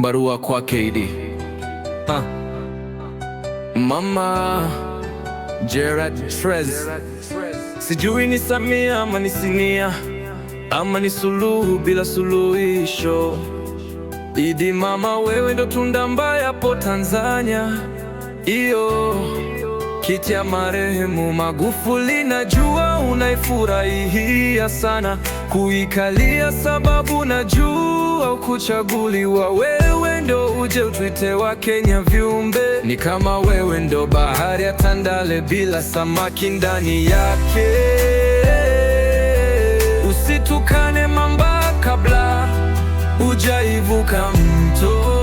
Barua kwa KD. Mama Gerard Trez, sijui ni Samia ama ni Sinia ama ni Suluhu bila suluhisho. Idi mama, wewe ndo tunda mbaya po Tanzania. Iyo kiti ya marehemu Magufuli najua unaifurahia sana kuikalia, sababu najua ukuchaguliwa. Wewe ndo uje utuite wa Kenya viumbe, ni kama wewe ndo bahari ya Tandale bila samaki ndani yake. Usitukane mamba kabla hujaivuka mto.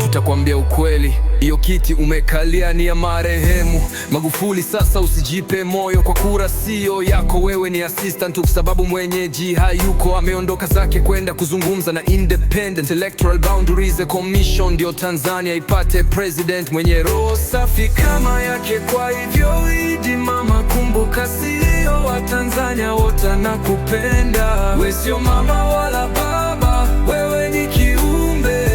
Tutakwambia ukweli, iyo kiti umekalia ni ya marehemu Magufuli. Sasa usijipe moyo kwa kura sio yako, wewe ni assistant tu, sababu mwenyeji hayuko, ameondoka zake kwenda kuzungumza na Independent Electoral Boundaries Commission, ndio Tanzania ipate president mwenye roho safi kama yake. Kwa hivyo Idi mama, kumbuka sio wa Tanzania wote nakupenda. We sio mama wala baba, wewe ni kiumbe,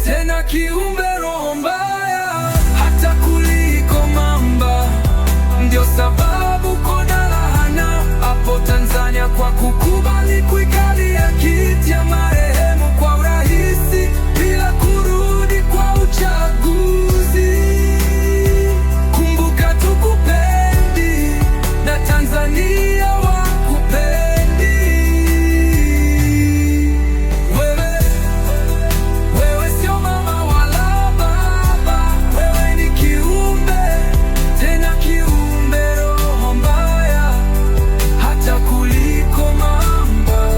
tena kiumbe roho mbaya hata kuliko mamba. Ndio sababu kona laana hapo Tanzania kwa kukubali kuikalia kiti ya marehemu kwa urahisi bila kurudi kwa uchaguzi. Kumbuka tukupendi na Tanzania wakupendi. Wewe sio mama wala baba, wewe ni kiumbe, tena kiumbe roho mbaya hata kuliko mamba.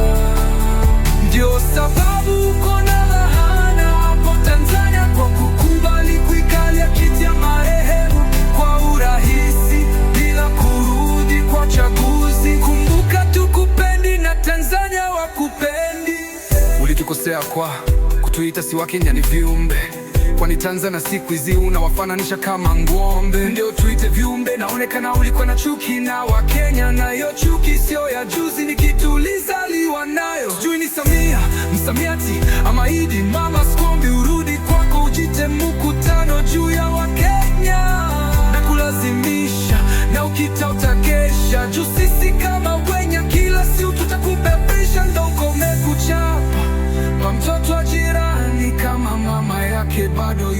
Ndio sababu uko na laana hapo Tanzania kwa kukubali kuikalia kiti ya marehemu kwa urahisi bila kurudi kwa chaguzi. Kumbuka tukupendi na Tanzania wakupendi. Ulitukosea kwa kutuita si wa Kenya ni viumbe, kwani Tanzania siku hizi unawafananisha kama ng'ombe. Ndio tuite viumbe, naonekana ulikuwa na chuki na Wakenya, na hiyo chuki sio ya juzi, ni kitu ulizaliwa nayo. Sijui ni Samia, msamiati ama Idi mama, sikwambi urudi kwako ujite mkutano juu ya Wakenya na kulazimisha, na ukita utakesha juu sisi kama Wenya kila siku tutakubebesha, ndo uko umekuchapa kwa mtoto wa jirani kama mama yake bado